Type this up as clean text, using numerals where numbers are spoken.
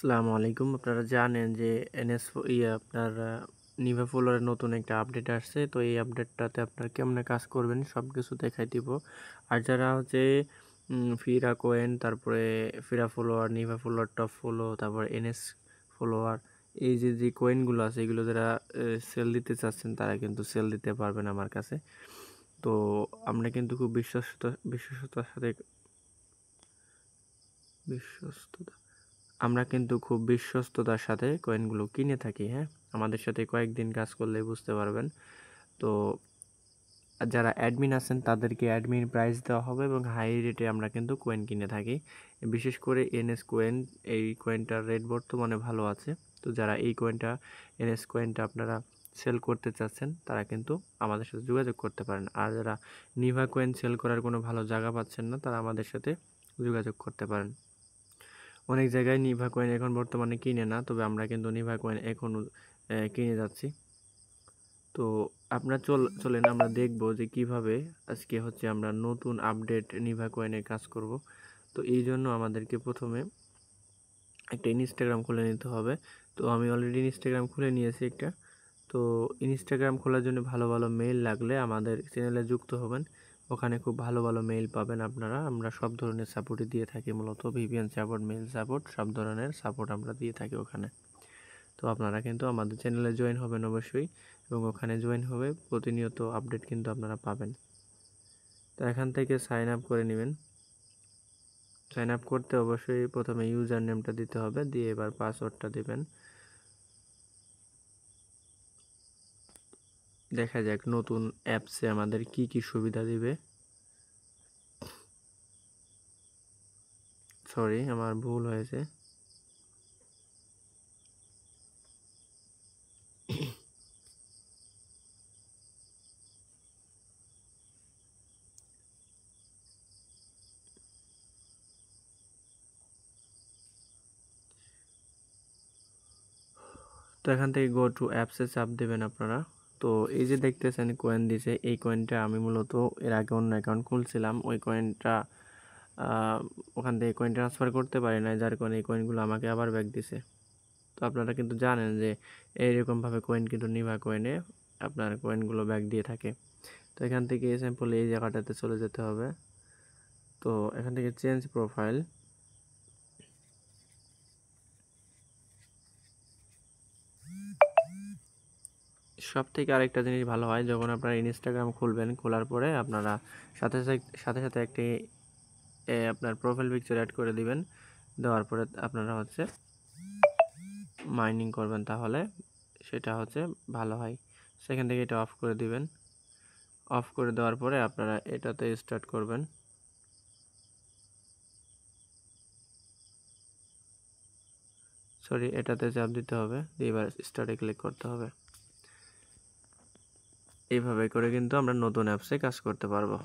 আসসালামু আলাইকুম। আপনারা জানেন যে এনএস আপনার নিভা ফলোয়ারের নতুন একটা আপডেট আসছে। তো এই আপডেটটাতে আপনারা কেমনে কাজ করবেন সবকিছু দেখাই দিব। আর যারা হচ্ছে ফিরা কোয়েন, তারপরে ফিরা follower, Nibha follower, top follow, তারপর এনএস ফলোয়ার, এই যে কোয়েনগুলো আছে এগুলো যারা সেল দিতে চাচ্ছেন তারা কিন্তু সেল দিতে পারবেন আমার কাছে। তো আমরা কিন্তু খুব বিশ্বস্ততার সাথে কয়েনগুলো কিনে থাকি। হ্যাঁ, আমাদের সাথে কয়েকদিন কাজ করলে বুঝতে পারবেন। তো যারা অ্যাডমিন আছেন তাদেরকে অ্যাডমিন প্রাইস দেওয়া হবে এবং হাই রেটে আমরা কিন্তু কয়েন কিনে থাকি। বিশেষ করে এনএস কয়েন, এই কয়েনটার রেট বর্তমানে ভালো আছে। তো যারা এই কয়েনটা এনএস কয়েনটা আপনারা সেল করতে চাচ্ছেন তারা কিন্তু আমাদের সাথে যোগাযোগ করতে পারেন। আর যারা নিভা কয়েন সেল করার কোনো ভালো জায়গা পাচ্ছেন না তারা আমাদের সাথে যোগাযোগ করতে পারেন। অনেক জায়গায় নিভা কয়েন এখন বর্তমানে কিনে না, তবে আমরা কিন্তু নিভা কয়েন এখনও কিনে যাচ্ছি। তো আপনারা চলেন আমরা দেখব যে কিভাবে আজকে হচ্ছে আমরা নতুন আপডেট নিভা কয়েনের কাজ করব। তো এই জন্য আমাদেরকে প্রথমে একটা ইনস্টাগ্রাম খুলে নিতে হবে। তো আমি অলরেডি ইনস্টাগ্রাম খুলে নিয়েছি একটা। তো ইনস্টাগ্রাম খোলার জন্য ভালো ভালো মেইল লাগলে আমাদের চ্যানেলে যুক্ত হবেন। ওখানে খুব ভালো ভালো মেইল পাবেন আপনারা। আমরা সব ধরনের সাপোর্টই দিয়ে থাকি, মূলত ভিপিএন সাপোর্ট, মেইল সাপোর্ট, সব ধরনের সাপোর্ট আমরা দিয়ে থাকি ওখানে। তো আপনারা কিন্তু আমাদের চ্যানেলে জয়েন হবেন অবশ্যই, এবং ওখানে জয়েন হবে প্রতিনিয়ত আপডেট কিন্তু আপনারা পাবেন। তো এখান থেকে সাইন আপ করে নেবেন। সাইন আপ করতে অবশ্যই প্রথমে ইউজার নেমটা দিতে হবে, দিয়ে এবার পাসওয়ার্ডটা দেবেন। দেখা যাক নতুন অ্যাপসে আমাদের কি কি সুবিধা দিবে। সরি, আমার ভুল হয়েছে। তো এখান থেকে গো টু অ্যাপসে চাপ দেবেন আপনারা। তো এই যে দেখতেছেন কয়েন দিছে, এই কয়েনটা আমি মূলত এর আগে অন্য অ্যাকাউন্ট খুলছিলাম, ওই কয়েনটা ওখান থেকে কয়েন ট্রান্সফার করতে পারি না, যার কারণে এই কয়েনগুলো আমাকে আবার ব্যাক দিছে। তো আপনারা কিন্তু জানেন যে এইরকমভাবে কয়েন কিন্তু নিভা কয়েনে আপনার কয়েনগুলো ব্যাক দিয়ে থাকে। তো এখান থেকে সিম্পল এই জায়গাটাতে চলে যেতে হবে। তো এখান থেকে চেঞ্জ প্রোফাইল, সব থেকে আরেকটা জিনিস ভালো হয়, যখন আপনারা ইনস্টাগ্রাম খুলবেন, খোলার পরে আপনারা সাথে সাথে একটি আপনার প্রোফাইল পিকচার অ্যাড করে দিবেন। দেওয়ার পরে আপনারা হচ্ছে মাইনিং করবেন, তাহলে সেটা হচ্ছে ভালো হয়। সেখান থেকে এটা অফ করে দিবেন। অফ করে দেওয়ার পরে আপনারা এটাতে স্টার্ট করবেন। সরি, এটাতে চাপ দিতে হবে, এবার স্টার্টে ক্লিক করতে হবে। এইভাবে করে কিন্তু আমরা নতুন অ্যাপসে কাজ করতে পারবো।